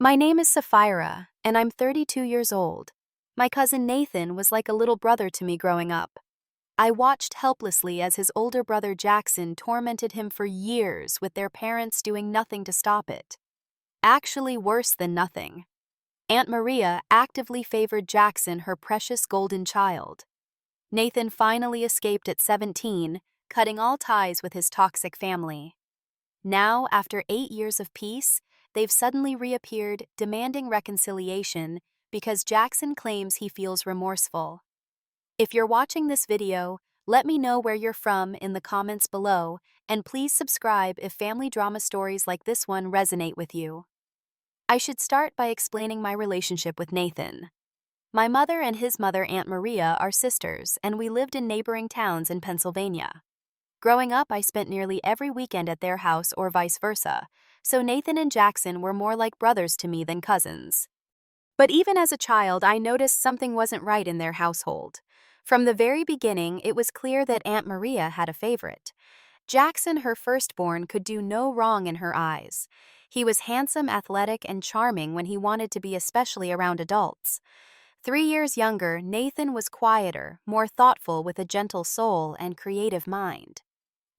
My name is Sapphira, and I'm 32 years old. My cousin Nathan was like a little brother to me growing up. I watched helplessly as his older brother Jackson tormented him for years with their parents doing nothing to stop it. Actually worse than nothing. Aunt Maria actively favored Jackson, her precious golden child. Nathan finally escaped at 17, cutting all ties with his toxic family. Now, after 8 years of peace, they've suddenly reappeared, demanding reconciliation because Jackson claims he feels remorseful. If you're watching this video, let me know where you're from in the comments below, and please subscribe if family drama stories like this one resonate with you. I should start by explaining my relationship with Nathan. My mother and his mother, Aunt Maria, are sisters, and we lived in neighboring towns in Pennsylvania. Growing up, I spent nearly every weekend at their house or vice versa, so Nathan and Jackson were more like brothers to me than cousins. But even as a child, I noticed something wasn't right in their household. From the very beginning, it was clear that Aunt Maria had a favorite. Jackson, her firstborn, could do no wrong in her eyes. He was handsome, athletic, and charming when he wanted to be, especially around adults. 3 years younger, Nathan was quieter, more thoughtful, with a gentle soul and creative mind.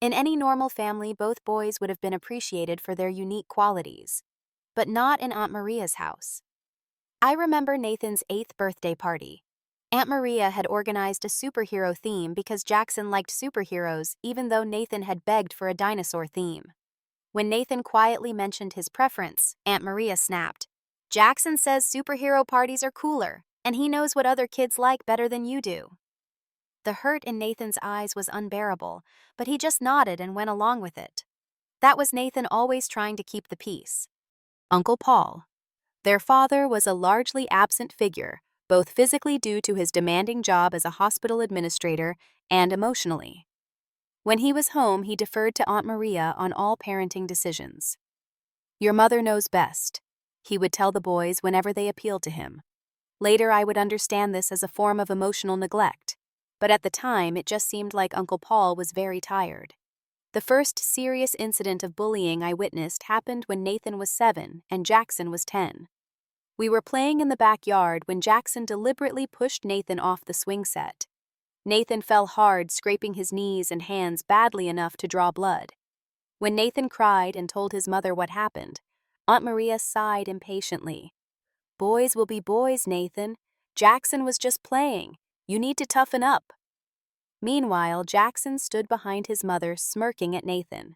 In any normal family, both boys would have been appreciated for their unique qualities. But not in Aunt Maria's house. I remember Nathan's 8th birthday party. Aunt Maria had organized a superhero theme because Jackson liked superheroes, even though Nathan had begged for a dinosaur theme. When Nathan quietly mentioned his preference, Aunt Maria snapped, "Jackson says superhero parties are cooler, and he knows what other kids like better than you do." The hurt in Nathan's eyes was unbearable, but he just nodded and went along with it. That was Nathan always trying to keep the peace. Uncle Paul. Their father was a largely absent figure, both physically due to his demanding job as a hospital administrator and emotionally. When he was home, he deferred to Aunt Maria on all parenting decisions. "Your mother knows best," he would tell the boys whenever they appealed to him. Later, I would understand this as a form of emotional neglect, but at the time, it just seemed like Uncle Paul was very tired. The first serious incident of bullying I witnessed happened when Nathan was 7 and Jackson was 10. We were playing in the backyard when Jackson deliberately pushed Nathan off the swing set. Nathan fell hard, scraping his knees and hands badly enough to draw blood. When Nathan cried and told his mother what happened, Aunt Maria sighed impatiently. "Boys will be boys, Nathan. Jackson was just playing. You need to toughen up." Meanwhile, Jackson stood behind his mother, smirking at Nathan.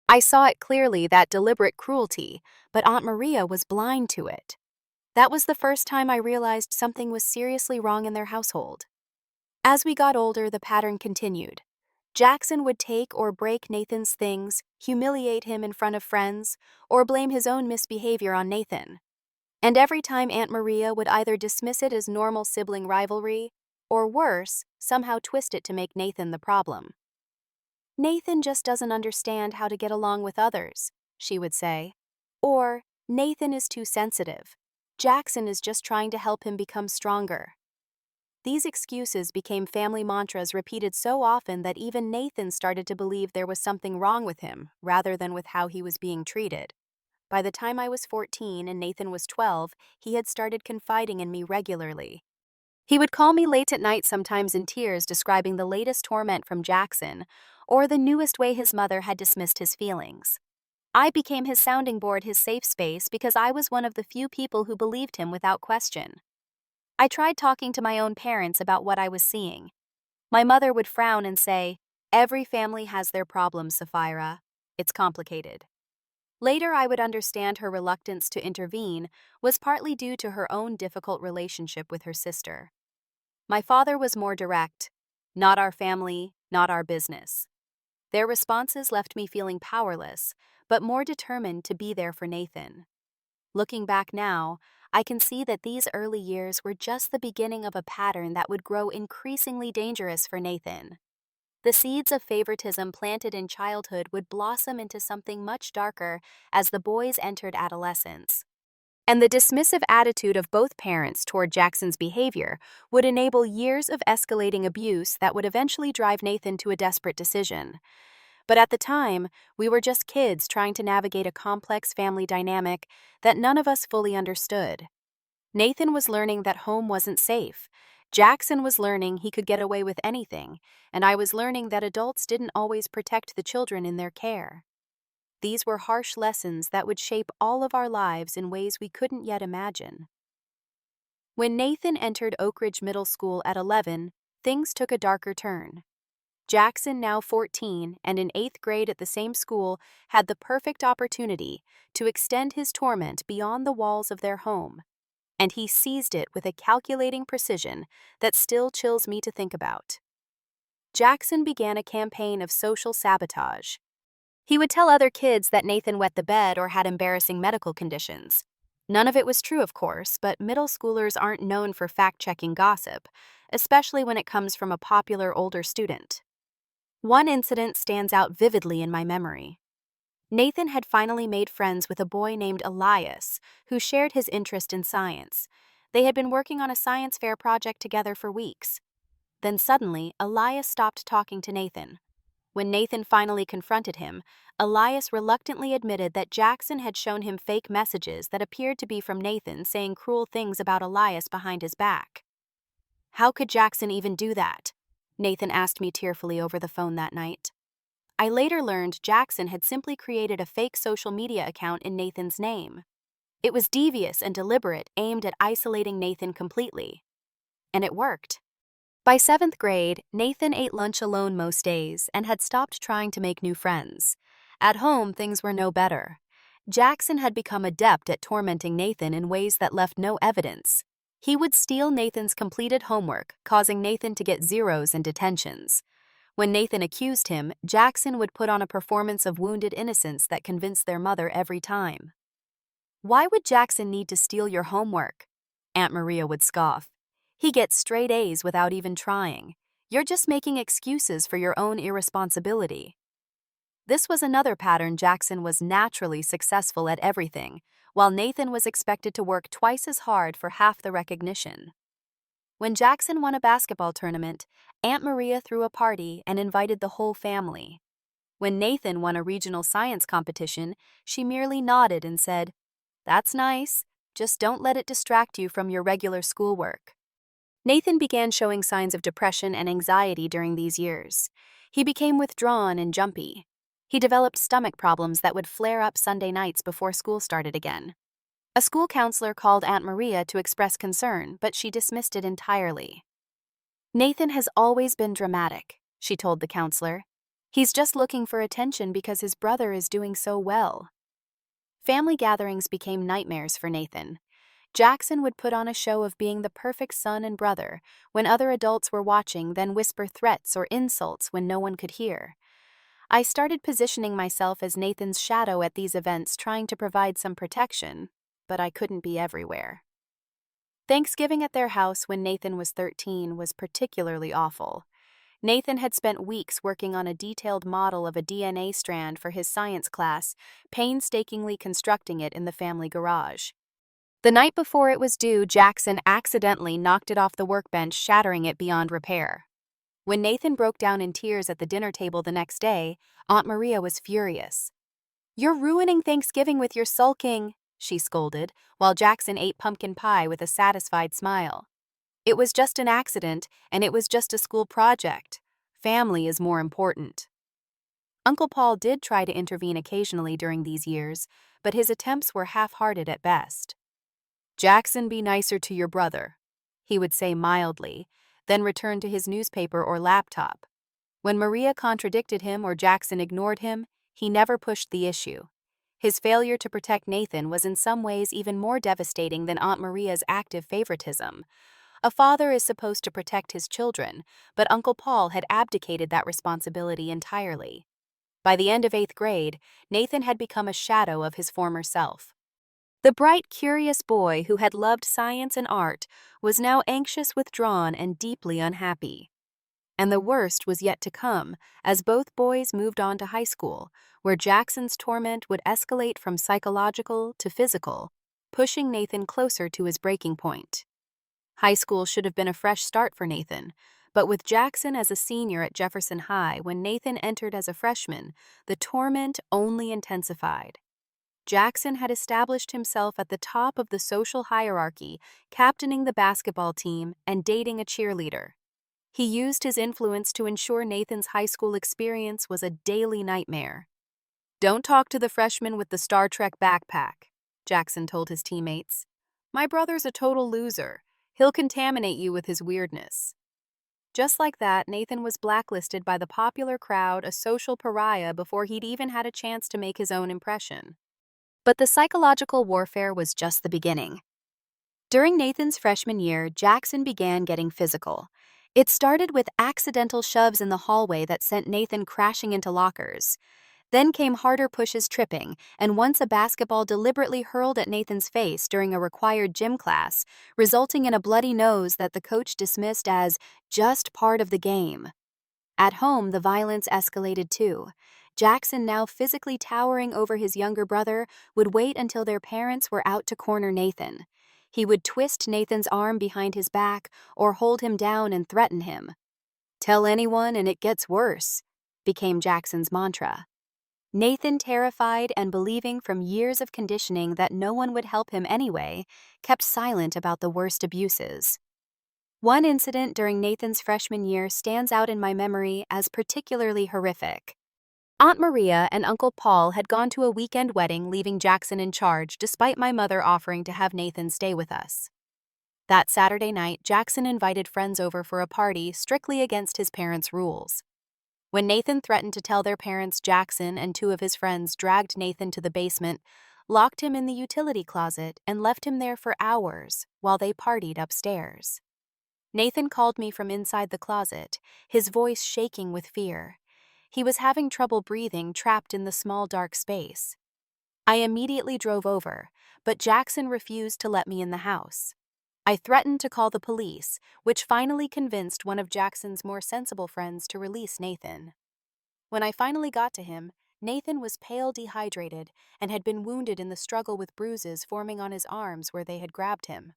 I saw it clearly, that deliberate cruelty, but Aunt Maria was blind to it. That was the first time I realized something was seriously wrong in their household. As we got older, the pattern continued. Jackson would take or break Nathan's things, humiliate him in front of friends, or blame his own misbehavior on Nathan. And every time Aunt Maria would either dismiss it as normal sibling rivalry, or worse, somehow twist it to make Nathan the problem. "Nathan just doesn't understand how to get along with others," she would say. Or, "Nathan is too sensitive. Jackson is just trying to help him become stronger." These excuses became family mantras repeated so often that even Nathan started to believe there was something wrong with him, rather than with how he was being treated. By the time I was 14 and Nathan was 12, he had started confiding in me regularly. He would call me late at night, sometimes in tears, describing the latest torment from Jackson, or the newest way his mother had dismissed his feelings. I became his sounding board, his safe space, because I was one of the few people who believed him without question. I tried talking to my own parents about what I was seeing. My mother would frown and say, "Every family has their problems, Sapphira. It's complicated." Later, I would understand her reluctance to intervene was partly due to her own difficult relationship with her sister. My father was more direct. "Not our family, not our business." Their responses left me feeling powerless, but more determined to be there for Nathan. Looking back now, I can see that these early years were just the beginning of a pattern that would grow increasingly dangerous for Nathan. The seeds of favoritism planted in childhood would blossom into something much darker as the boys entered adolescence. And the dismissive attitude of both parents toward Jackson's behavior would enable years of escalating abuse that would eventually drive Nathan to a desperate decision. But at the time, we were just kids trying to navigate a complex family dynamic that none of us fully understood. Nathan was learning that home wasn't safe. Jackson was learning he could get away with anything, and I was learning that adults didn't always protect the children in their care. These were harsh lessons that would shape all of our lives in ways we couldn't yet imagine. When Nathan entered Oak Ridge Middle School at 11, things took a darker turn. Jackson, now 14 and in 8th grade at the same school, had the perfect opportunity to extend his torment beyond the walls of their home. And he seized it with a calculating precision that still chills me to think about. Jackson began a campaign of social sabotage. He would tell other kids that Nathan wet the bed or had embarrassing medical conditions. None of it was true, of course, but middle schoolers aren't known for fact-checking gossip, especially when it comes from a popular older student. One incident stands out vividly in my memory. Nathan had finally made friends with a boy named Elias, who shared his interest in science. They had been working on a science fair project together for weeks. Then suddenly, Elias stopped talking to Nathan. When Nathan finally confronted him, Elias reluctantly admitted that Jackson had shown him fake messages that appeared to be from Nathan saying cruel things about Elias behind his back. "How could Jackson even do that?" Nathan asked me tearfully over the phone that night. I later learned Jackson had simply created a fake social media account in Nathan's name. It was devious and deliberate, aimed at isolating Nathan completely. And it worked. By 7th grade, Nathan ate lunch alone most days and had stopped trying to make new friends. At home, things were no better. Jackson had become adept at tormenting Nathan in ways that left no evidence. He would steal Nathan's completed homework, causing Nathan to get zeros and detentions. When Nathan accused him, Jackson would put on a performance of wounded innocence that convinced their mother every time. "Why would Jackson need to steal your homework?" Aunt Maria would scoff. "He gets straight A's without even trying. You're just making excuses for your own irresponsibility." This was another pattern. Jackson was naturally successful at everything, while Nathan was expected to work twice as hard for half the recognition. When Jackson won a basketball tournament, Aunt Maria threw a party and invited the whole family. When Nathan won a regional science competition, she merely nodded and said, "That's nice, just don't let it distract you from your regular schoolwork." Nathan began showing signs of depression and anxiety during these years. He became withdrawn and jumpy. He developed stomach problems that would flare up Sunday nights before school started again. A school counselor called Aunt Maria to express concern, but she dismissed it entirely. "Nathan has always been dramatic," she told the counselor. "He's just looking for attention because his brother is doing so well." Family gatherings became nightmares for Nathan. Jackson would put on a show of being the perfect son and brother when other adults were watching, then whisper threats or insults when no one could hear. I started positioning myself as Nathan's shadow at these events, trying to provide some protection, but I couldn't be everywhere. Thanksgiving at their house when Nathan was 13 was particularly awful. Nathan had spent weeks working on a detailed model of a DNA strand for his science class, painstakingly constructing it in the family garage. The night before it was due, Jackson accidentally knocked it off the workbench, shattering it beyond repair. When Nathan broke down in tears at the dinner table the next day, Aunt Maria was furious. "You're ruining Thanksgiving with your sulking," she scolded, while Jackson ate pumpkin pie with a satisfied smile. "It was just an accident, and it was just a school project. Family is more important." Uncle Paul did try to intervene occasionally during these years, but his attempts were half-hearted at best. "Jackson, be nicer to your brother," he would say mildly, then return to his newspaper or laptop. When Maria contradicted him or Jackson ignored him, he never pushed the issue. His failure to protect Nathan was in some ways even more devastating than Aunt Maria's active favoritism. A father is supposed to protect his children, but Uncle Paul had abdicated that responsibility entirely. By the end of 8th grade, Nathan had become a shadow of his former self. The bright, curious boy who had loved science and art was now anxious, withdrawn, and deeply unhappy. And the worst was yet to come, as both boys moved on to high school, where Jackson's torment would escalate from psychological to physical, pushing Nathan closer to his breaking point. High school should have been a fresh start for Nathan, But with Jackson as a senior at Jefferson High when Nathan entered as a freshman, the torment only intensified. Jackson had established himself at the top of the social hierarchy, captaining the basketball team and dating a cheerleader. He used his influence to ensure Nathan's high school experience was a daily nightmare. "Don't talk to the freshman with the Star Trek backpack," Jackson told his teammates. "My brother's a total loser. He'll contaminate you with his weirdness." Just like that, Nathan was blacklisted by the popular crowd, a social pariah, before he'd even had a chance to make his own impression. But the psychological warfare was just the beginning. During Nathan's freshman year, Jackson began getting physical. It started with accidental shoves in the hallway that sent Nathan crashing into lockers. Then came harder pushes, tripping, and once a basketball deliberately hurled at Nathan's face during a required gym class, resulting in a bloody nose that the coach dismissed as just part of the game. At home, the violence escalated too. Jackson, now physically towering over his younger brother, would wait until their parents were out to corner Nathan. He would twist Nathan's arm behind his back or hold him down and threaten him. "Tell anyone and it gets worse," became Jackson's mantra. Nathan, terrified and believing from years of conditioning that no one would help him anyway, kept silent about the worst abuses. One incident during Nathan's freshman year stands out in my memory as particularly horrific. Aunt Maria and Uncle Paul had gone to a weekend wedding, leaving Jackson in charge despite my mother offering to have Nathan stay with us. That Saturday night, Jackson invited friends over for a party strictly against his parents' rules. When Nathan threatened to tell their parents, Jackson and two of his friends dragged Nathan to the basement, locked him in the utility closet, and left him there for hours while they partied upstairs. Nathan called me from inside the closet, his voice shaking with fear. He was having trouble breathing, trapped in the small dark space. I immediately drove over, but Jackson refused to let me in the house. I threatened to call the police, which finally convinced one of Jackson's more sensible friends to release Nathan. When I finally got to him, Nathan was pale, dehydrated, and had been wounded in the struggle with bruises forming on his arms where they had grabbed him.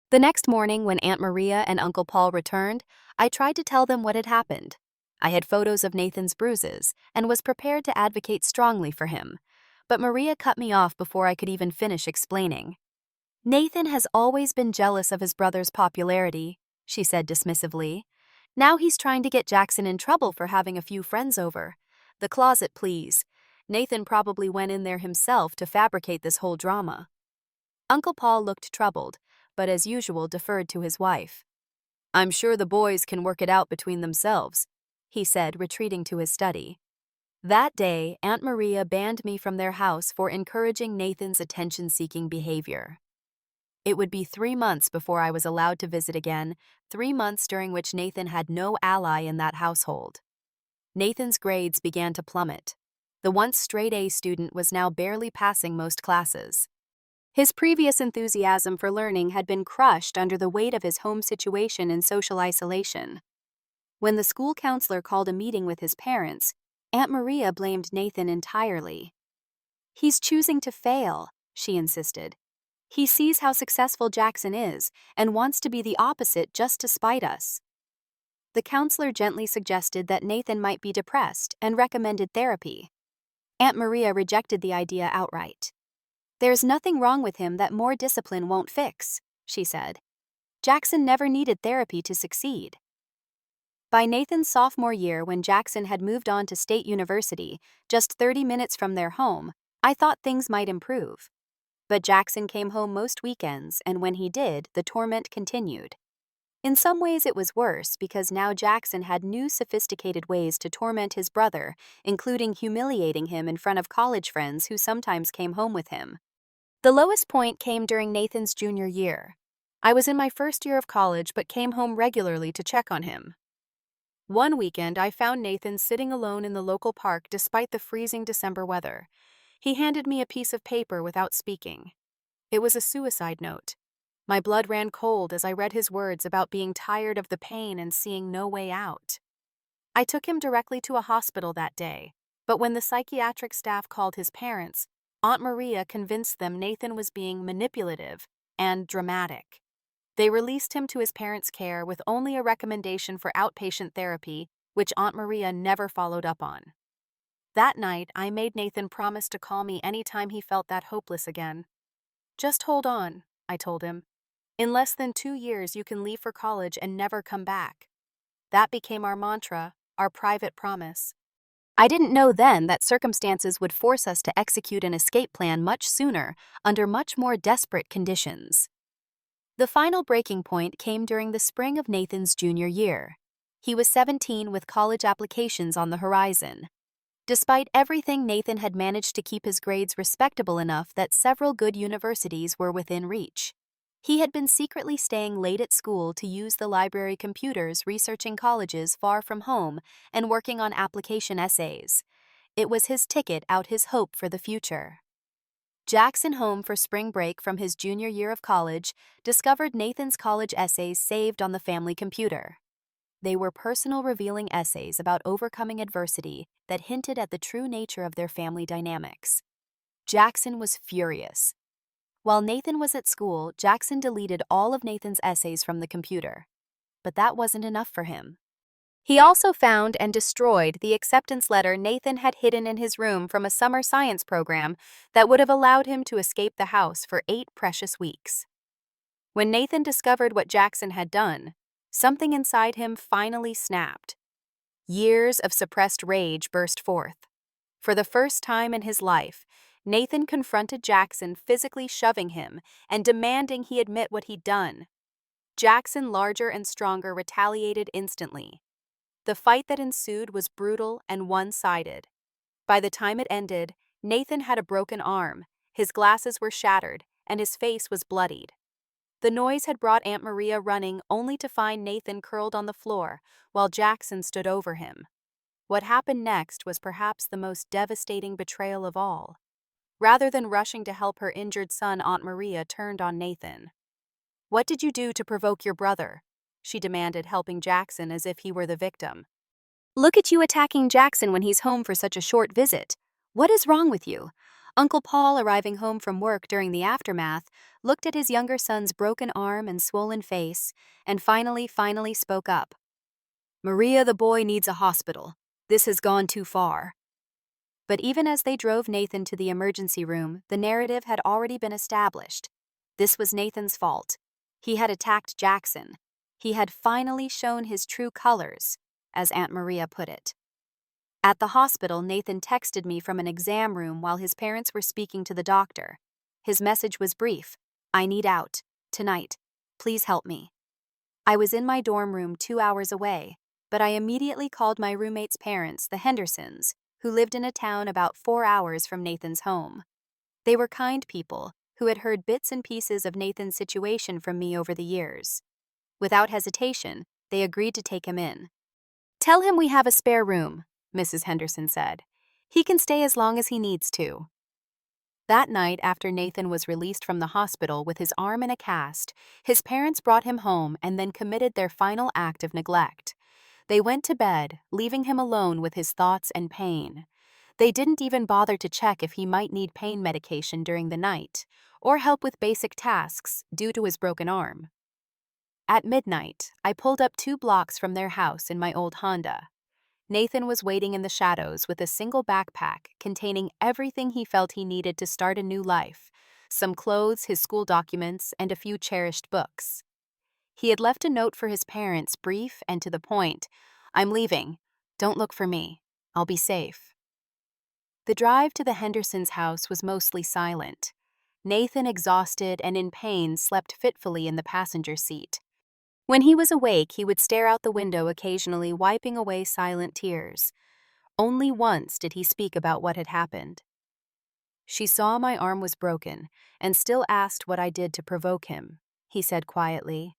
The next morning, when Aunt Maria and Uncle Paul returned, I tried to tell them what had happened. I had photos of Nathan's bruises and was prepared to advocate strongly for him, but Maria cut me off before I could even finish explaining. "Nathan has always been jealous of his brother's popularity," she said dismissively. "Now he's trying to get Jackson in trouble for having a few friends over. The closet, please. Nathan probably went in there himself to fabricate this whole drama." Uncle Paul looked troubled, but as usual deferred to his wife. "I'm sure the boys can work it out between themselves," he said, retreating to his study. That day, Aunt Maria banned me from their house for encouraging Nathan's attention-seeking behavior. It would be 3 months before I was allowed to visit again, 3 months during which Nathan had no ally in that household. Nathan's grades began to plummet. The once straight-A student was now barely passing most classes. His previous enthusiasm for learning had been crushed under the weight of his home situation and social isolation. When the school counselor called a meeting with his parents, Aunt Maria blamed Nathan entirely. "He's choosing to fail," she insisted. "He sees how successful Jackson is and wants to be the opposite just to spite us." The counselor gently suggested that Nathan might be depressed and recommended therapy. Aunt Maria rejected the idea outright. "There's nothing wrong with him that more discipline won't fix," she said. "Jackson never needed therapy to succeed." By Nathan's sophomore year, when Jackson had moved on to State University, just 30 minutes from their home, I thought things might improve. But Jackson came home most weekends, and when he did, the torment continued. In some ways it was worse because now Jackson had new sophisticated ways to torment his brother, including humiliating him in front of college friends who sometimes came home with him. The lowest point came during Nathan's junior year. I was in my first year of college but came home regularly to check on him. One weekend, I found Nathan sitting alone in the local park despite the freezing December weather. He handed me a piece of paper without speaking. It was a suicide note. My blood ran cold as I read his words about being tired of the pain and seeing no way out. I took him directly to a hospital that day, but when the psychiatric staff called his parents, Aunt Maria convinced them Nathan was being manipulative and dramatic. They released him to his parents' care with only a recommendation for outpatient therapy, which Aunt Maria never followed up on. That night, I made Nathan promise to call me anytime he felt that hopeless again. "Just hold on," I told him. "In less than 2 years, you can leave for college and never come back." That became our mantra, our private promise. I didn't know then that circumstances would force us to execute an escape plan much sooner, under much more desperate conditions. The final breaking point came during the spring of Nathan's junior year. He was 17 with college applications on the horizon. Despite everything, Nathan had managed to keep his grades respectable enough that several good universities were within reach. He had been secretly staying late at school to use the library computers, researching colleges far from home and working on application essays. It was his ticket out, his hope for the future. Jackson, home for spring break from his junior year of college, discovered Nathan's college essays saved on the family computer. They were personal, revealing essays about overcoming adversity that hinted at the true nature of their family dynamics. Jackson was furious. While Nathan was at school, Jackson deleted all of Nathan's essays from the computer. But that wasn't enough for him. He also found and destroyed the acceptance letter Nathan had hidden in his room from a summer science program that would have allowed him to escape the house for 8 precious weeks. When Nathan discovered what Jackson had done, something inside him finally snapped. Years of suppressed rage burst forth. For the first time in his life, Nathan confronted Jackson, physically shoving him and demanding he admit what he'd done. Jackson, larger and stronger, retaliated instantly. The fight that ensued was brutal and one-sided. By the time it ended, Nathan had a broken arm, his glasses were shattered, and his face was bloodied. The noise had brought Aunt Maria running, only to find Nathan curled on the floor while Jackson stood over him. What happened next was perhaps the most devastating betrayal of all. Rather than rushing to help her injured son, Aunt Maria turned on Nathan. "What did you do to provoke your brother?" she demanded, helping Jackson as if he were the victim. "Look at you attacking Jackson when he's home for such a short visit. What is wrong with you?" Uncle Paul, arriving home from work during the aftermath, looked at his younger son's broken arm and swollen face, and finally spoke up. "Maria, the boy needs a hospital. This has gone too far." But even as they drove Nathan to the emergency room, the narrative had already been established. This was Nathan's fault. He had attacked Jackson. He had finally shown his true colors, as Aunt Maria put it. At the hospital, Nathan texted me from an exam room while his parents were speaking to the doctor. His message was brief: "I need out. Tonight. Please help me." I was in my dorm room 2 hours away, but I immediately called my roommate's parents, the Hendersons, who lived in a town about 4 hours from Nathan's home. They were kind people who had heard bits and pieces of Nathan's situation from me over the years. Without hesitation, they agreed to take him in. "Tell him we have a spare room," Mrs. Henderson said. "He can stay as long as he needs to." That night, after Nathan was released from the hospital with his arm in a cast, his parents brought him home and then committed their final act of neglect. They went to bed, leaving him alone with his thoughts and pain. They didn't even bother to check if he might need pain medication during the night, or help with basic tasks due to his broken arm. At midnight, I pulled up 2 blocks from their house in my old Honda. Nathan was waiting in the shadows with a single backpack containing everything he felt he needed to start a new life: some clothes, his school documents, and a few cherished books. He had left a note for his parents, brief and to the point: "I'm leaving. Don't look for me. I'll be safe." The drive to the Hendersons' house was mostly silent. Nathan, exhausted and in pain, slept fitfully in the passenger seat. When he was awake, he would stare out the window, occasionally wiping away silent tears. Only once did he speak about what had happened. "She saw my arm was broken and still asked what I did to provoke him," he said quietly.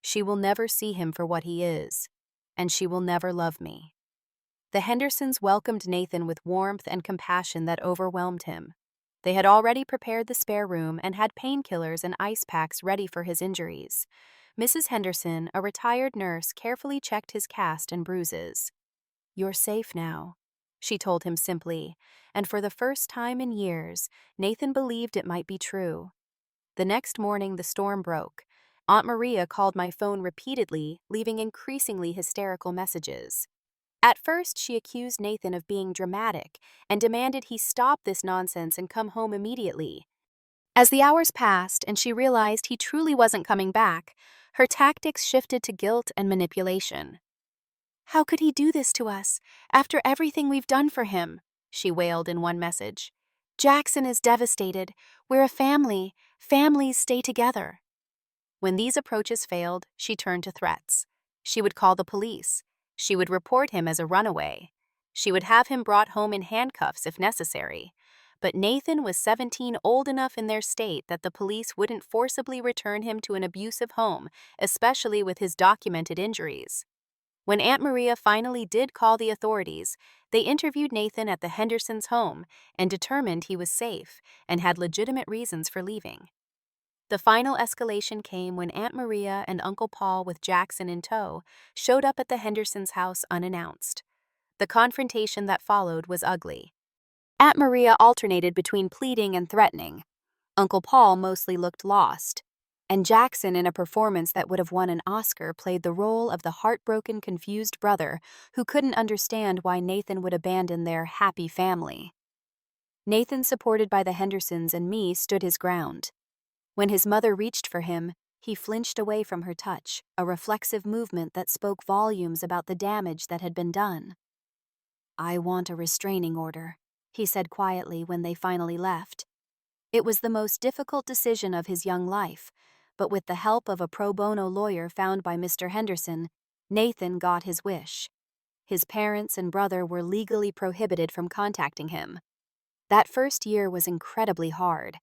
"She will never see him for what he is, and she will never love me." The Hendersons welcomed Nathan with warmth and compassion that overwhelmed him. They had already prepared the spare room and had painkillers and ice packs ready for his injuries. Mrs. Henderson, a retired nurse, carefully checked his cast and bruises. "You're safe now," she told him simply, and for the first time in years, Nathan believed it might be true. The next morning, the storm broke, Aunt Maria called my phone repeatedly, leaving increasingly hysterical messages. At first, she accused Nathan of being dramatic and demanded he stop this nonsense and come home immediately. As the hours passed and she realized he truly wasn't coming back, her tactics shifted to guilt and manipulation. "How could he do this to us, after everything we've done for him?" she wailed in one message. "Jackson is devastated. We're a family. Families stay together." When these approaches failed, she turned to threats. She would call the police. She would report him as a runaway. She would have him brought home in handcuffs if necessary. But Nathan was 17, old enough in their state that the police wouldn't forcibly return him to an abusive home, especially with his documented injuries. When Aunt Maria finally did call the authorities, they interviewed Nathan at the Hendersons' home and determined he was safe and had legitimate reasons for leaving. The final escalation came when Aunt Maria and Uncle Paul, with Jackson in tow, showed up at the Hendersons' house unannounced. The confrontation that followed was ugly. Aunt Maria alternated between pleading and threatening. Uncle Paul mostly looked lost. And Jackson, in a performance that would have won an Oscar, played the role of the heartbroken, confused brother who couldn't understand why Nathan would abandon their happy family. Nathan, supported by the Hendersons and me, stood his ground. When his mother reached for him, he flinched away from her touch, a reflexive movement that spoke volumes about the damage that had been done. "I want a restraining order," he said quietly when they finally left. It was the most difficult decision of his young life, but with the help of a pro bono lawyer found by Mr. Henderson, Nathan got his wish. His parents and brother were legally prohibited from contacting him. That first year was incredibly hard.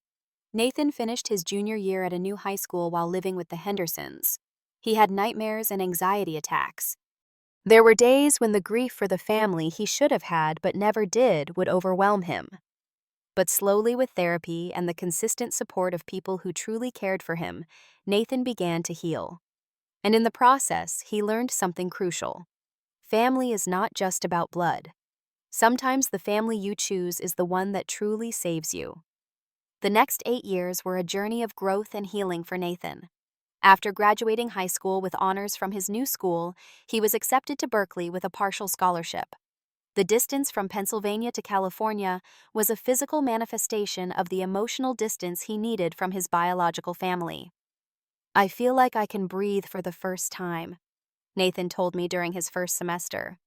Nathan finished his junior year at a new high school while living with the Hendersons. He had nightmares and anxiety attacks. There were days when the grief for the family he should have had but never did would overwhelm him. But slowly, with therapy and the consistent support of people who truly cared for him, Nathan began to heal. And in the process, he learned something crucial. Family is not just about blood. Sometimes the family you choose is the one that truly saves you. The next 8 years were a journey of growth and healing for Nathan. After graduating high school with honors from his new school, he was accepted to Berkeley with a partial scholarship. The distance from Pennsylvania to California was a physical manifestation of the emotional distance he needed from his biological family. "I feel like I can breathe for the first time," Nathan told me during his first semester.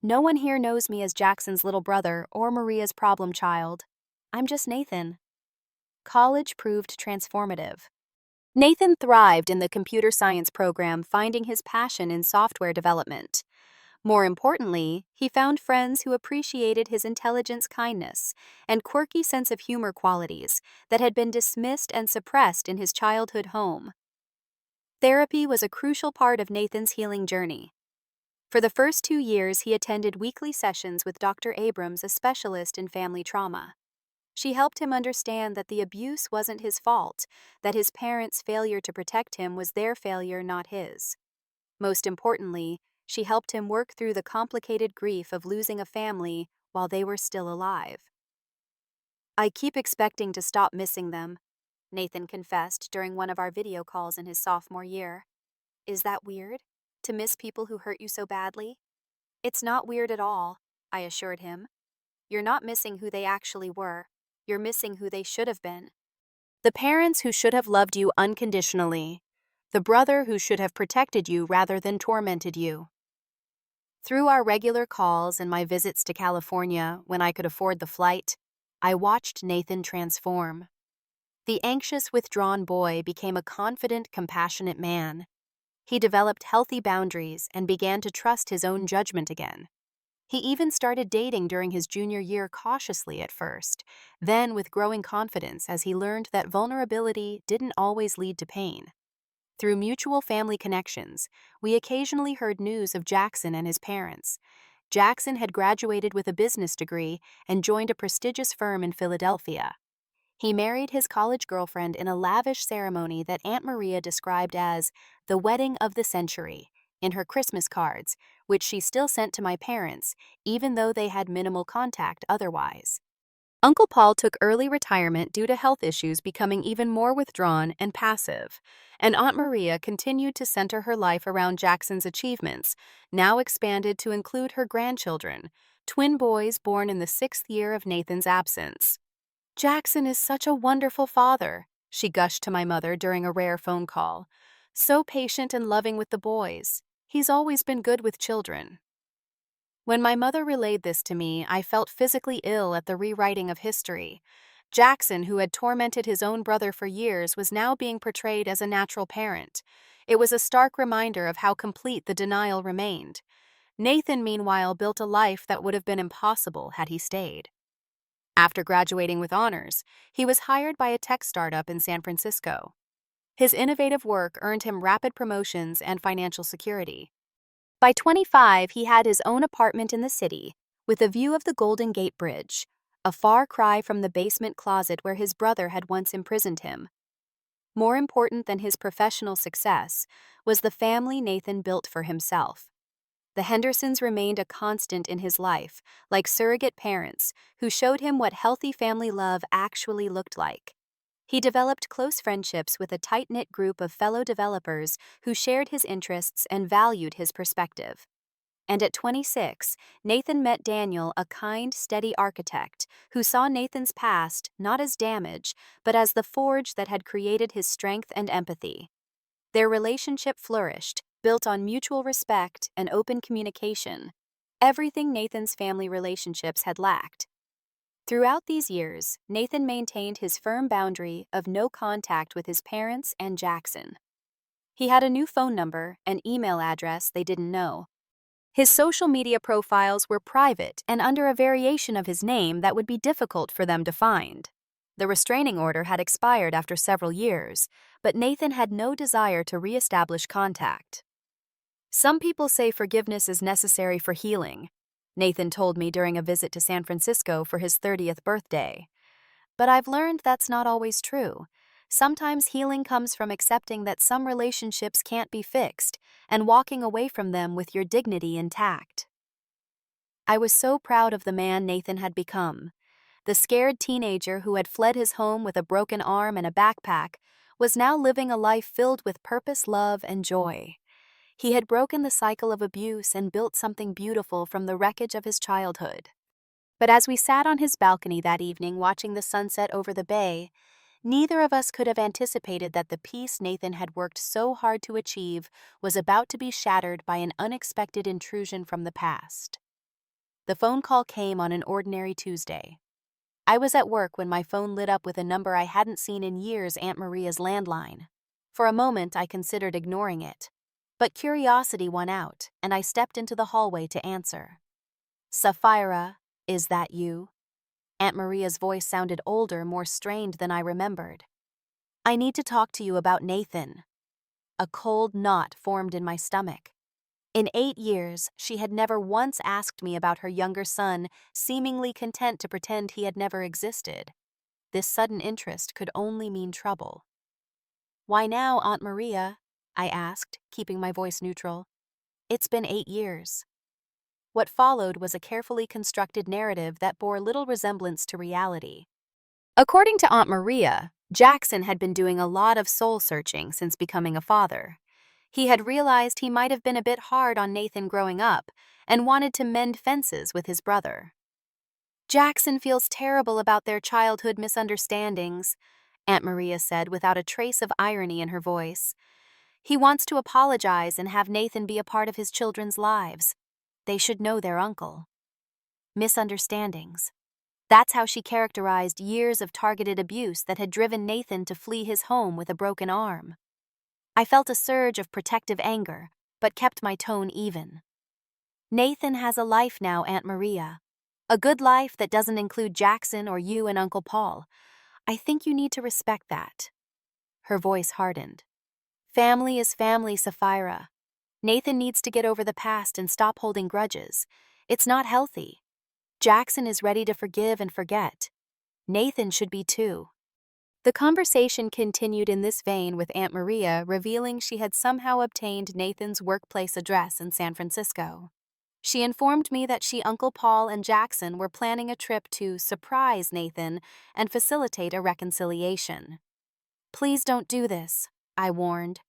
"No one here knows me as Jackson's little brother or Maria's problem child. I'm just Nathan." College proved transformative. Nathan thrived in the computer science program, finding his passion in software development. More importantly, he found friends who appreciated his intelligence, kindness, and quirky sense of humor qualities that had been dismissed and suppressed in his childhood home. Therapy was a crucial part of Nathan's healing journey. For the first 2 years, he attended weekly sessions with Dr. Abrams, a specialist in family trauma. She helped him understand that the abuse wasn't his fault, that his parents' failure to protect him was their failure, not his. Most importantly, she helped him work through the complicated grief of losing a family while they were still alive. "I keep expecting to stop missing them," Nathan confessed during one of our video calls in his sophomore year. "Is that weird? To miss people who hurt you so badly?" "It's not weird at all," I assured him. "You're not missing who they actually were. You're missing who they should have been. The parents who should have loved you unconditionally. The brother who should have protected you rather than tormented you." Through our regular calls and my visits to California when I could afford the flight, I watched Nathan transform. The anxious, withdrawn boy became a confident, compassionate man. He developed healthy boundaries and began to trust his own judgment again. He even started dating during his junior year, cautiously at first, then with growing confidence as he learned that vulnerability didn't always lead to pain. Through mutual family connections, we occasionally heard news of Jackson and his parents. Jackson had graduated with a business degree and joined a prestigious firm in Philadelphia. He married his college girlfriend in a lavish ceremony that Aunt Maria described as the wedding of the century in her Christmas cards, which she still sent to my parents, even though they had minimal contact otherwise. Uncle Paul took early retirement due to health issues, becoming even more withdrawn and passive, and Aunt Maria continued to center her life around Jackson's achievements, now expanded to include her grandchildren, twin boys born in the 6th year of Nathan's absence. "Jackson is such a wonderful father," she gushed to my mother during a rare phone call. "So patient and loving with the boys. He's always been good with children." When my mother relayed this to me, I felt physically ill at the rewriting of history. Jackson, who had tormented his own brother for years, was now being portrayed as a natural parent. It was a stark reminder of how complete the denial remained. Nathan, meanwhile, built a life that would have been impossible had he stayed. After graduating with honors, he was hired by a tech startup in San Francisco. His innovative work earned him rapid promotions and financial security. By 25, he had his own apartment in the city, with a view of the Golden Gate Bridge, a far cry from the basement closet where his brother had once imprisoned him. More important than his professional success was the family Nathan built for himself. The Hendersons remained a constant in his life, like surrogate parents who showed him what healthy family love actually looked like. He developed close friendships with a tight-knit group of fellow developers who shared his interests and valued his perspective. And at 26, Nathan met Daniel, a kind, steady architect who saw Nathan's past not as damage, but as the forge that had created his strength and empathy. Their relationship flourished, built on mutual respect and open communication, everything Nathan's family relationships had lacked. Throughout these years, Nathan maintained his firm boundary of no contact with his parents and Jackson. He had a new phone number and email address they didn't know. His social media profiles were private and under a variation of his name that would be difficult for them to find. The restraining order had expired after several years, but Nathan had no desire to re-establish contact. "Some people say forgiveness is necessary for healing," Nathan told me during a visit to San Francisco for his 30th birthday. "But I've learned that's not always true. Sometimes healing comes from accepting that some relationships can't be fixed and walking away from them with your dignity intact." I was so proud of the man Nathan had become. The scared teenager who had fled his home with a broken arm and a backpack was now living a life filled with purpose, love, and joy. He had broken the cycle of abuse and built something beautiful from the wreckage of his childhood. But as we sat on his balcony that evening watching the sunset over the bay, neither of us could have anticipated that the peace Nathan had worked so hard to achieve was about to be shattered by an unexpected intrusion from the past. The phone call came on an ordinary Tuesday. I was at work when my phone lit up with a number I hadn't seen in years, Aunt Maria's landline. For a moment, I considered ignoring it. But curiosity won out, and I stepped into the hallway to answer. "Sapphira, is that you?" Aunt Maria's voice sounded older, more strained than I remembered. "I need to talk to you about Nathan." A cold knot formed in my stomach. In 8 years, she had never once asked me about her younger son, seemingly content to pretend he had never existed. This sudden interest could only mean trouble. "Why now, Aunt Maria?" I asked, keeping my voice neutral. "It's been 8 years." What followed was a carefully constructed narrative that bore little resemblance to reality. According to Aunt Maria, Jackson had been doing a lot of soul-searching since becoming a father. He had realized he might have been a bit hard on Nathan growing up and wanted to mend fences with his brother. "Jackson feels terrible about their childhood misunderstandings," Aunt Maria said without a trace of irony in her voice. "He wants to apologize and have Nathan be a part of his children's lives. They should know their uncle." Misunderstandings. That's how she characterized years of targeted abuse that had driven Nathan to flee his home with a broken arm. I felt a surge of protective anger, but kept my tone even. "Nathan has a life now, Aunt Maria. A good life that doesn't include Jackson or you and Uncle Paul. I think you need to respect that." Her voice hardened. "Family is family, Sapphira. Nathan needs to get over the past and stop holding grudges. It's not healthy. Jackson is ready to forgive and forget. Nathan should be too." The conversation continued in this vein, with Aunt Maria revealing she had somehow obtained Nathan's workplace address in San Francisco. She informed me that Uncle Paul and Jackson were planning a trip to surprise Nathan and facilitate a reconciliation. "Please don't do this," I warned.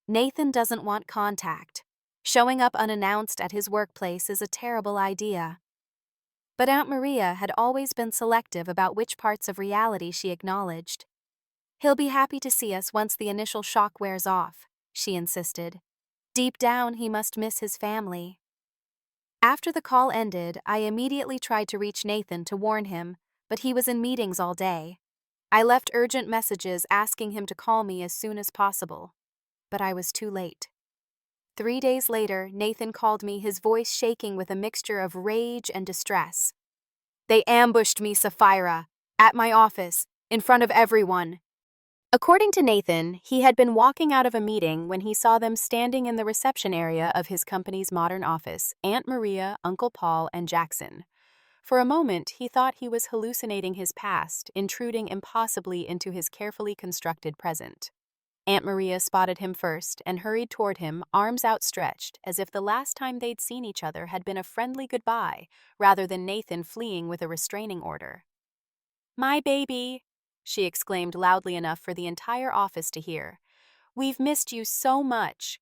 "Nathan doesn't want contact. Showing up unannounced at his workplace is a terrible idea." But Aunt Maria had always been selective about which parts of reality she acknowledged. "He'll be happy to see us once the initial shock wears off," she insisted. "Deep down, he must miss his family." After the call ended, I immediately tried to reach Nathan to warn him, but he was in meetings all day. I left urgent messages asking him to call me as soon as possible, but I was too late. 3 days later, Nathan called me, his voice shaking with a mixture of rage and distress. "They ambushed me, Sapphira, at my office, in front of everyone." According to Nathan, he had been walking out of a meeting when he saw them standing in the reception area of his company's modern office, Aunt Maria, Uncle Paul, and Jackson. For a moment, he thought he was hallucinating his past, intruding impossibly into his carefully constructed present. Aunt Maria spotted him first and hurried toward him, arms outstretched, as if the last time they'd seen each other had been a friendly goodbye, rather than Nathan fleeing with a restraining order. "My baby," she exclaimed loudly enough for the entire office to hear. "We've missed you so much."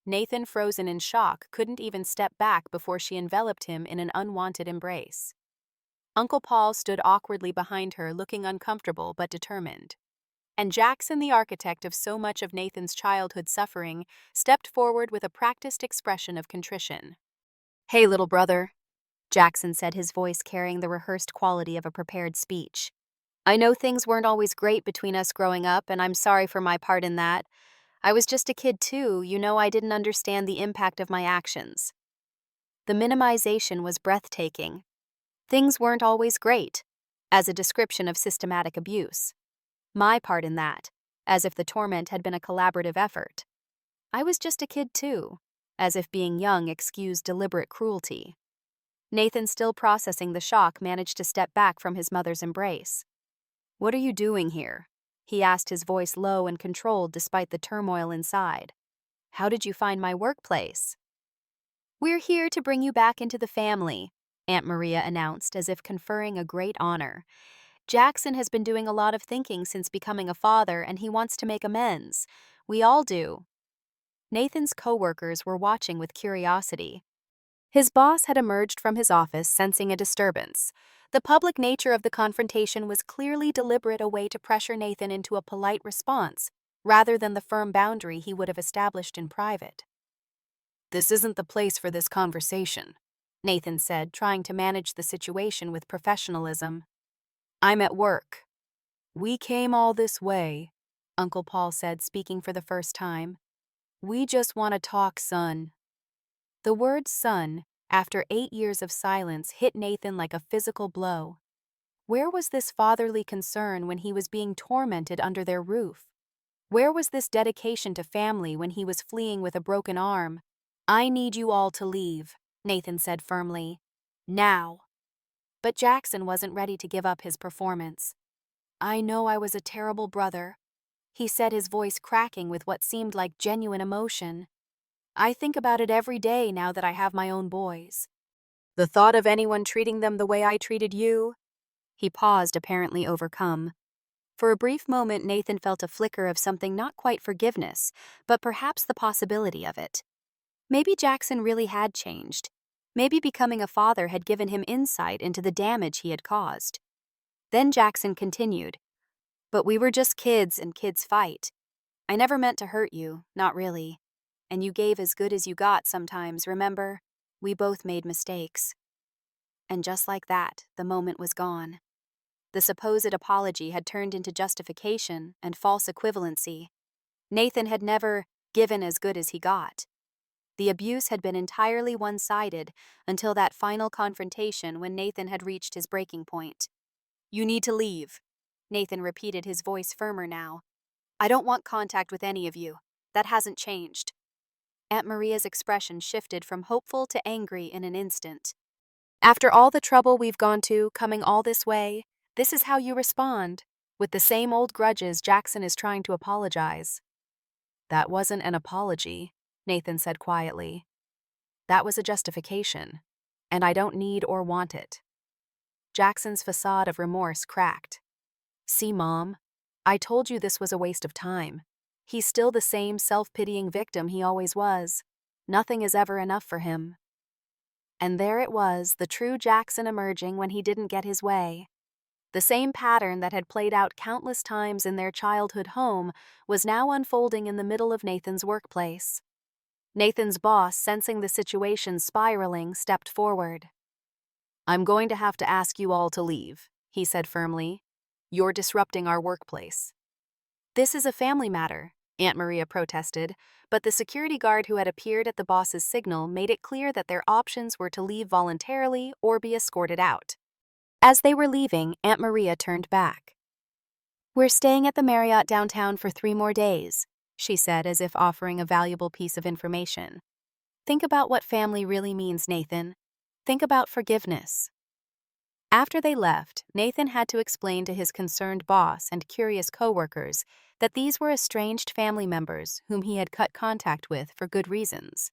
Nathan, frozen in shock, couldn't even step back before she enveloped him in an unwanted embrace. Uncle Paul stood awkwardly behind her, looking uncomfortable but determined. And Jackson, the architect of so much of Nathan's childhood suffering, stepped forward with a practiced expression of contrition. "Hey, little brother," Jackson said, his voice carrying the rehearsed quality of a prepared speech. "I know things weren't always great between us growing up, and I'm sorry for my part in that. I was just a kid too, I didn't understand the impact of my actions." The minimization was breathtaking. Things weren't always great, as a description of systematic abuse. My part in that, as if the torment had been a collaborative effort. I was just a kid too, as if being young excused deliberate cruelty. Nathan, still processing the shock, managed to step back from his mother's embrace. "What are you doing here?" he asked, his voice low and controlled despite the turmoil inside. "How did you find my workplace?" "We're here to bring you back into the family," Aunt Maria announced, as if conferring a great honor. "Jackson has been doing a lot of thinking since becoming a father, and he wants to make amends. We all do." Nathan's coworkers were watching with curiosity. His boss had emerged from his office, sensing a disturbance. The public nature of the confrontation was clearly deliberate, a way to pressure Nathan into a polite response, rather than the firm boundary he would have established in private. "This isn't the place for this conversation," Nathan said, trying to manage the situation with professionalism. "I'm at work." "We came all this way," Uncle Paul said, speaking for the first time. "We just want to talk, son." The word son, after 8 years of silence, hit Nathan like a physical blow. Where was this fatherly concern when he was being tormented under their roof? Where was this dedication to family when he was fleeing with a broken arm? "I need you all to leave," Nathan said firmly. "Now." But Jackson wasn't ready to give up his performance. "I know I was a terrible brother," he said, his voice cracking with what seemed like genuine emotion. "I think about it every day now that I have my own boys. The thought of anyone treating them the way I treated you." He paused, apparently overcome. For a brief moment, Nathan felt a flicker of something, not quite forgiveness, but perhaps the possibility of it. Maybe Jackson really had changed. Maybe becoming a father had given him insight into the damage he had caused. Then Jackson continued, "But we were just kids, and kids fight. I never meant to hurt you, not really. And you gave as good as you got sometimes, remember? We both made mistakes." And just like that, the moment was gone. The supposed apology had turned into justification and false equivalency. Nathan had never given as good as he got. The abuse had been entirely one-sided until that final confrontation when Nathan had reached his breaking point. "You need to leave," Nathan repeated, his voice firmer now. "I don't want contact with any of you. That hasn't changed." Aunt Maria's expression shifted from hopeful to angry in an instant. "After all the trouble we've gone to, coming all this way, this is how you respond, with the same old grudges. Jackson is trying to apologize." "That wasn't an apology," Nathan said quietly. "That was a justification." and I don't need or want it. Jackson's facade of remorse cracked. See, Mom, I told you this was a waste of time. He's still the same self-pitying victim he always was. Nothing is ever enough for him. And there it was, the true Jackson emerging when he didn't get his way. The same pattern that had played out countless times in their childhood home was now unfolding in the middle of Nathan's workplace. Nathan's boss, sensing the situation spiraling, stepped forward. "I'm going to have to ask you all to leave," he said firmly. "You're disrupting our workplace." "This is a family matter," Aunt Maria protested, but the security guard who had appeared at the boss's signal made it clear that their options were to leave voluntarily or be escorted out. As they were leaving, Aunt Maria turned back. "We're staying at the Marriott downtown for 3 more days," she said, as if offering a valuable piece of information. "Think about what family really means, Nathan. Think about forgiveness." After they left, Nathan had to explain to his concerned boss and curious coworkers that these were estranged family members whom he had cut contact with for good reasons.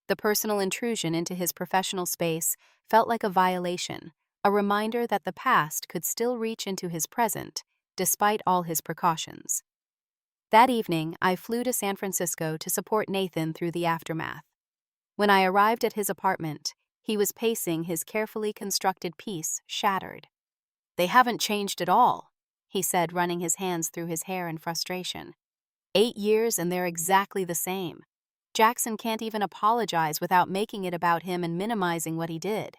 The personal intrusion into his professional space felt like a violation, a reminder that the past could still reach into his present, despite all his precautions. That evening, I flew to San Francisco to support Nathan through the aftermath. When I arrived at his apartment, he was pacing his carefully constructed piece, shattered. "They haven't changed at all," he said, running his hands through his hair in frustration. 8 years and they're exactly the same. Jackson can't even apologize without making it about him and minimizing what he did.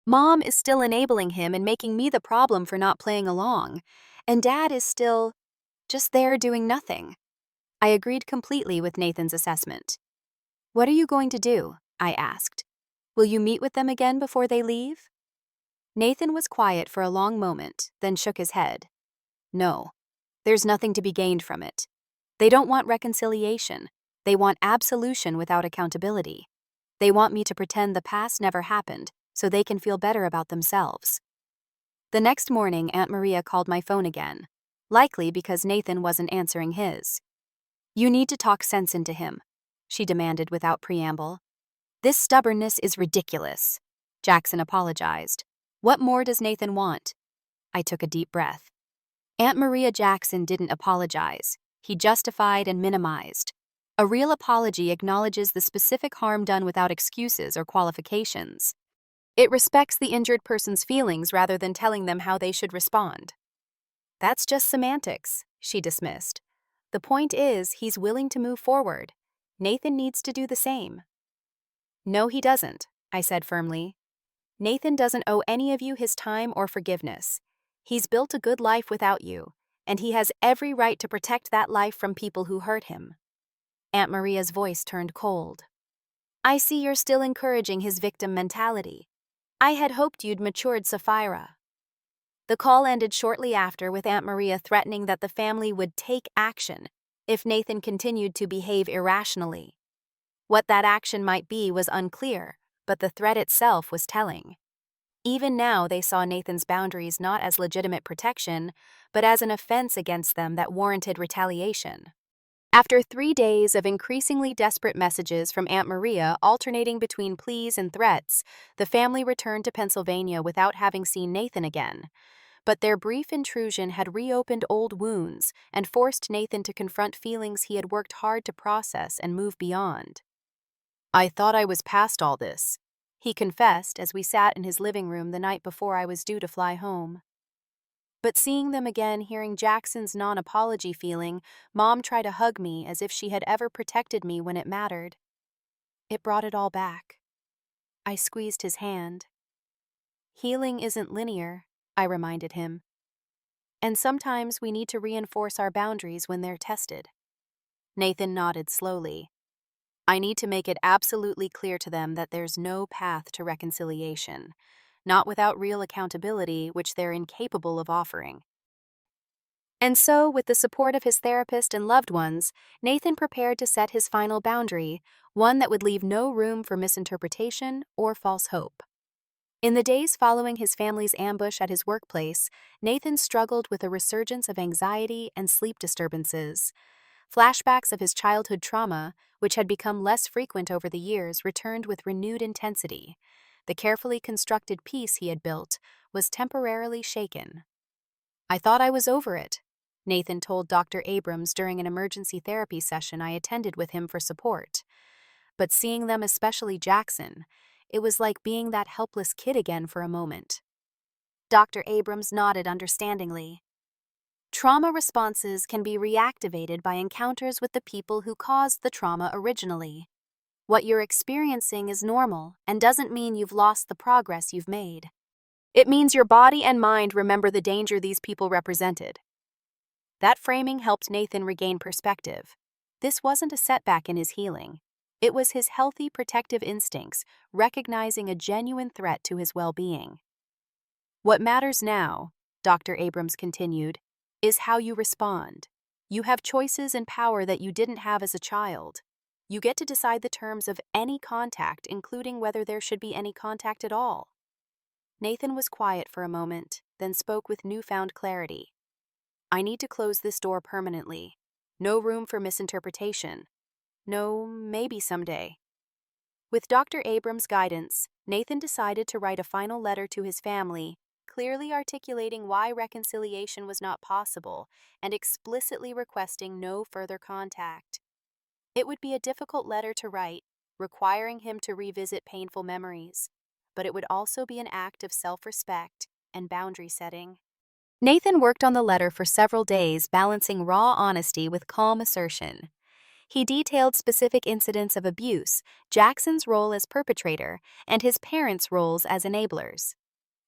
Mom is still enabling him and making me the problem for not playing along, and Dad is still just there doing nothing. I agreed completely with Nathan's assessment. "What are you going to do?" I asked. "Will you meet with them again before they leave?" Nathan was quiet for a long moment, then shook his head. "No, there's nothing to be gained from it. They don't want reconciliation. They want absolution without accountability. They want me to pretend the past never happened so they can feel better about themselves." The next morning, Aunt Maria called my phone again, likely because Nathan wasn't answering his. "You need to talk sense into him," she demanded without preamble. "This stubbornness is ridiculous." Jackson apologized. "What more does Nathan want?" I took a deep breath. Aunt Maria, Jackson didn't apologize. He justified and minimized. A real apology acknowledges the specific harm done without excuses or qualifications. It respects the injured person's feelings rather than telling them how they should respond. "That's just semantics," she dismissed. "The point is, he's willing to move forward. Nathan needs to do the same." "No, he doesn't," I said firmly. "Nathan doesn't owe any of you his time or forgiveness. He's built a good life without you, and he has every right to protect that life from people who hurt him." Aunt Maria's voice turned cold. "I see you're still encouraging his victim mentality. I had hoped you'd matured, Sapphira." The call ended shortly after, with Aunt Maria threatening that the family would take action if Nathan continued to behave irrationally. What that action might be was unclear, but the threat itself was telling. Even now, they saw Nathan's boundaries not as legitimate protection, but as an offense against them that warranted retaliation. After 3 days of increasingly desperate messages from Aunt Maria alternating between pleas and threats, the family returned to Pennsylvania without having seen Nathan again. But their brief intrusion had reopened old wounds and forced Nathan to confront feelings he had worked hard to process and move beyond. "I thought I was past all this," he confessed as we sat in his living room the night before I was due to fly home. But seeing them again, hearing Jackson's non-apology feeling, Mom tried to hug me as if she had ever protected me when it mattered. It brought it all back. I squeezed his hand. "Healing isn't linear," I reminded him. "And sometimes we need to reinforce our boundaries when they're tested." Nathan nodded slowly. "I need to make it absolutely clear to them that there's no path to reconciliation, not without real accountability, which they're incapable of offering." And so, with the support of his therapist and loved ones, Nathan prepared to set his final boundary, one that would leave no room for misinterpretation or false hope. In the days following his family's ambush at his workplace, Nathan struggled with a resurgence of anxiety and sleep disturbances. Flashbacks of his childhood trauma, which had become less frequent over the years, returned with renewed intensity. The carefully constructed peace he had built was temporarily shaken. "I thought I was over it," Nathan told Dr. Abrams during an emergency therapy session I attended with him for support. But seeing them, especially Jackson, it was like being that helpless kid again for a moment. Dr. Abrams nodded understandingly. Trauma responses can be reactivated by encounters with the people who caused the trauma originally. What you're experiencing is normal and doesn't mean you've lost the progress you've made. It means your body and mind remember the danger these people represented. That framing helped Nathan regain perspective. This wasn't a setback in his healing. It was his healthy protective instincts recognizing a genuine threat to his well-being. "What matters now," Dr. Abrams continued, "is how you respond. You have choices and power that you didn't have as a child. You get to decide the terms of any contact, including whether there should be any contact at all." Nathan was quiet for a moment, then spoke with newfound clarity. "I need to close this door permanently. No room for misinterpretation. No, maybe someday." With Dr. Abrams' guidance, Nathan decided to write a final letter to his family, clearly articulating why reconciliation was not possible and explicitly requesting no further contact. It would be a difficult letter to write, requiring him to revisit painful memories, but it would also be an act of self-respect and boundary setting. Nathan worked on the letter for several days, balancing raw honesty with calm assertion. He detailed specific incidents of abuse, Jackson's role as perpetrator, and his parents' roles as enablers.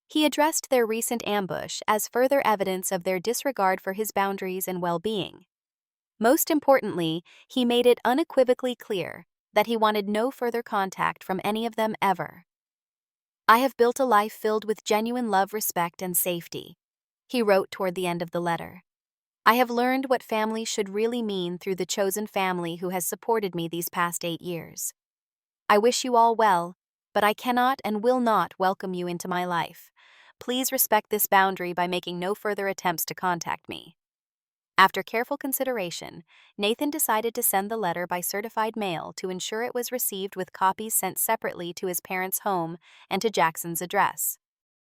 He addressed their recent ambush as further evidence of their disregard for his boundaries and well-being. Most importantly, he made it unequivocally clear that he wanted no further contact from any of them ever. "I have built a life filled with genuine love, respect, and safety," he wrote toward the end of the letter. "I have learned what family should really mean through the chosen family who has supported me these past 8 years. I wish you all well, but I cannot and will not welcome you into my life. Please respect this boundary by making no further attempts to contact me." After careful consideration, Nathan decided to send the letter by certified mail to ensure it was received with copies sent separately to his parents' home and to Jackson's address.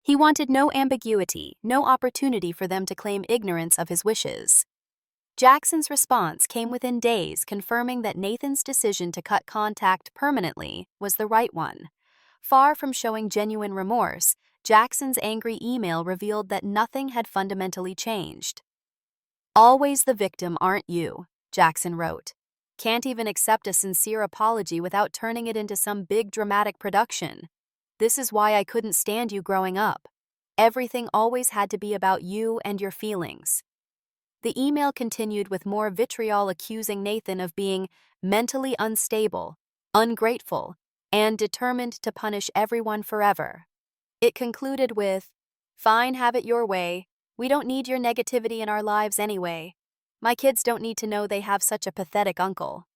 He wanted no ambiguity, no opportunity for them to claim ignorance of his wishes. Jackson's response came within days, confirming that Nathan's decision to cut contact permanently was the right one. Far from showing genuine remorse, Jackson's angry email revealed that nothing had fundamentally changed. "Always the victim, aren't you?" Jackson wrote. "Can't even accept a sincere apology without turning it into some big dramatic production. This is why I couldn't stand you growing up. Everything always had to be about you and your feelings." The email continued with more vitriol, accusing Nathan of being mentally unstable, ungrateful, and determined to punish everyone forever. It concluded with, "Fine, have it your way. We don't need your negativity in our lives anyway. My kids don't need to know they have such a pathetic uncle."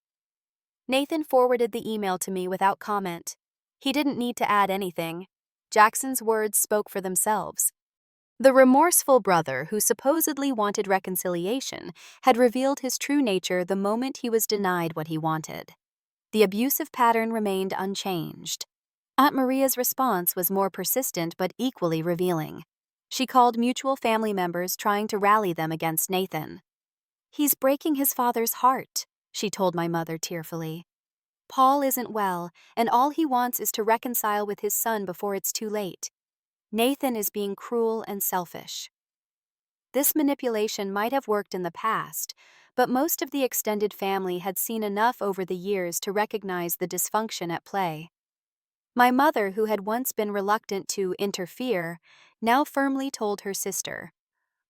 Nathan forwarded the email to me without comment. He didn't need to add anything. Jackson's words spoke for themselves. The remorseful brother who supposedly wanted reconciliation had revealed his true nature the moment he was denied what he wanted. The abusive pattern remained unchanged. Aunt Maria's response was more persistent but equally revealing. She called mutual family members, trying to rally them against Nathan. "He's breaking his father's heart," she told my mother tearfully. "Paul isn't well, and all he wants is to reconcile with his son before it's too late. Nathan is being cruel and selfish." This manipulation might have worked in the past, but most of the extended family had seen enough over the years to recognize the dysfunction at play. My mother, who had once been reluctant to interfere, now firmly told her sister,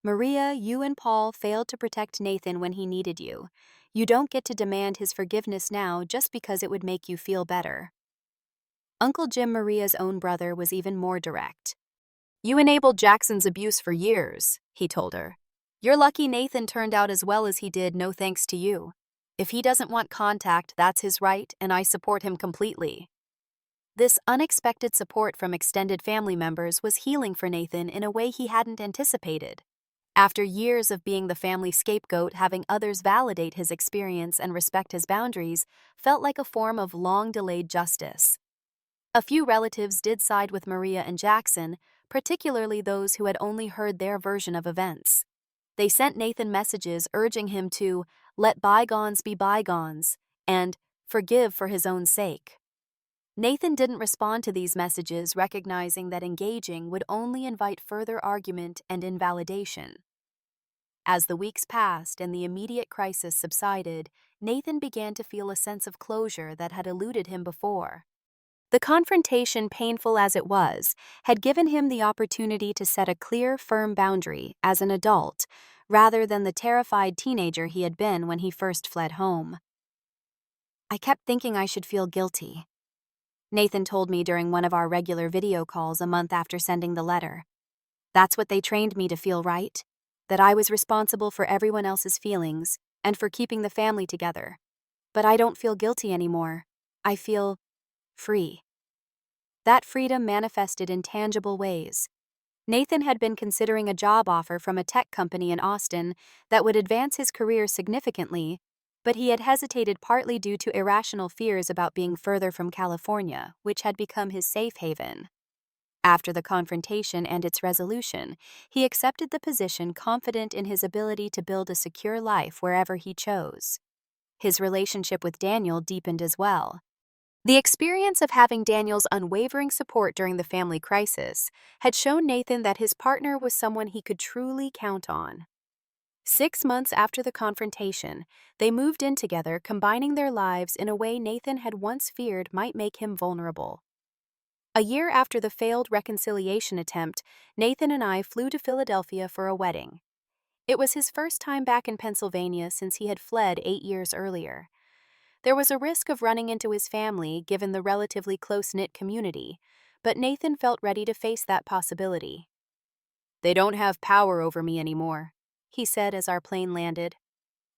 "Maria, you and Paul failed to protect Nathan when he needed you. You don't get to demand his forgiveness now just because it would make you feel better." Uncle Jim, Maria's own brother, was even more direct. "You enabled Jackson's abuse for years," he told her. "You're lucky Nathan turned out as well as he did, no thanks to you. If he doesn't want contact, that's his right, and I support him completely." This unexpected support from extended family members was healing for Nathan in a way he hadn't anticipated. After years of being the family scapegoat, having others validate his experience and respect his boundaries felt like a form of long-delayed justice. A few relatives did side with Maria and Jackson, particularly those who had only heard their version of events. They sent Nathan messages urging him to let bygones be bygones and forgive for his own sake. Nathan didn't respond to these messages, recognizing that engaging would only invite further argument and invalidation. As the weeks passed and the immediate crisis subsided, Nathan began to feel a sense of closure that had eluded him before. The confrontation, painful as it was, had given him the opportunity to set a clear, firm boundary as an adult, rather than the terrified teenager he had been when he first fled home. "I kept thinking I should feel guilty," Nathan told me during one of our regular video calls a month after sending the letter. "That's what they trained me to feel, right? That I was responsible for everyone else's feelings and for keeping the family together. But I don't feel guilty anymore. I feel free." That freedom manifested in tangible ways. Nathan had been considering a job offer from a tech company in Austin that would advance his career significantly, but he had hesitated partly due to irrational fears about being further from California, which had become his safe haven. After the confrontation and its resolution, he accepted the position, confident in his ability to build a secure life wherever he chose. His relationship with Daniel deepened as well. The experience of having Daniel's unwavering support during the family crisis had shown Nathan that his partner was someone he could truly count on. 6 months after the confrontation, they moved in together, combining their lives in a way Nathan had once feared might make him vulnerable. A year after the failed reconciliation attempt, Nathan and I flew to Philadelphia for a wedding. It was his first time back in Pennsylvania since he had fled 8 years earlier. There was a risk of running into his family given the relatively close-knit community, but Nathan felt ready to face that possibility. "They don't have power over me anymore," he said as our plane landed.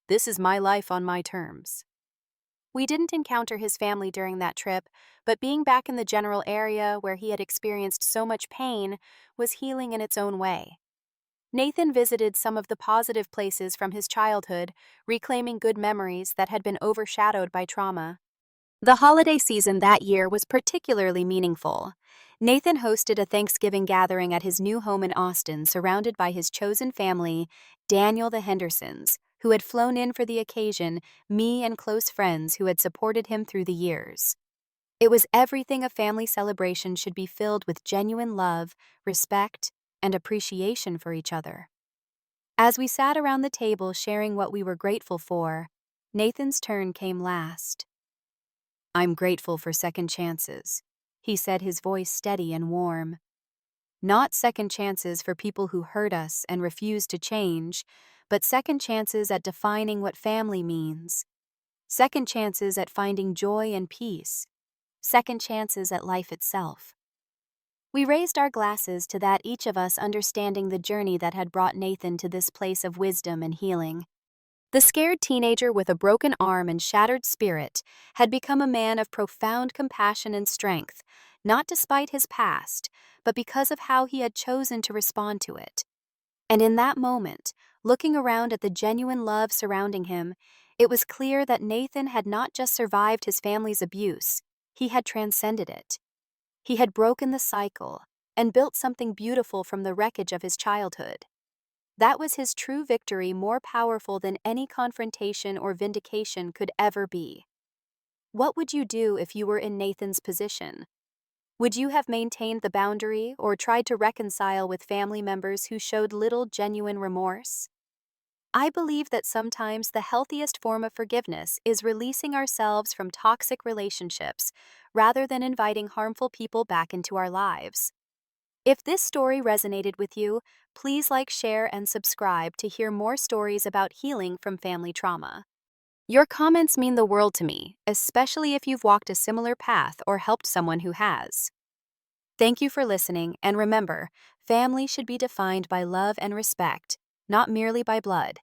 "This is my life on my terms." We didn't encounter his family during that trip, but being back in the general area where he had experienced so much pain was healing in its own way. Nathan visited some of the positive places from his childhood, reclaiming good memories that had been overshadowed by trauma. The holiday season that year was particularly meaningful. Nathan hosted a Thanksgiving gathering at his new home in Austin, surrounded by his chosen family, Daniel the Hendersons, who had flown in for the occasion, me and close friends who had supported him through the years. It was everything a family celebration should be, filled with genuine love, respect, and appreciation for each other. As we sat around the table sharing what we were grateful for, Nathan's turn came last. "I'm grateful for second chances," he said, his voice steady and warm. "Not second chances for people who hurt us and refuse to change, but second chances at defining what family means. Second chances at finding joy and peace. Second chances at life itself." We raised our glasses to that, each of us understanding the journey that had brought Nathan to this place of wisdom and healing. The scared teenager with a broken arm and shattered spirit had become a man of profound compassion and strength, not despite his past, but because of how he had chosen to respond to it. And in that moment, looking around at the genuine love surrounding him, it was clear that Nathan had not just survived his family's abuse, he had transcended it. He had broken the cycle and built something beautiful from the wreckage of his childhood. That was his true victory, more powerful than any confrontation or vindication could ever be. What would you do if you were in Nathan's position? Would you have maintained the boundary or tried to reconcile with family members who showed little genuine remorse? I believe that sometimes the healthiest form of forgiveness is releasing ourselves from toxic relationships rather than inviting harmful people back into our lives. If this story resonated with you, please like, share, and subscribe to hear more stories about healing from family trauma. Your comments mean the world to me, especially if you've walked a similar path or helped someone who has. Thank you for listening, and remember, family should be defined by love and respect, not merely by blood.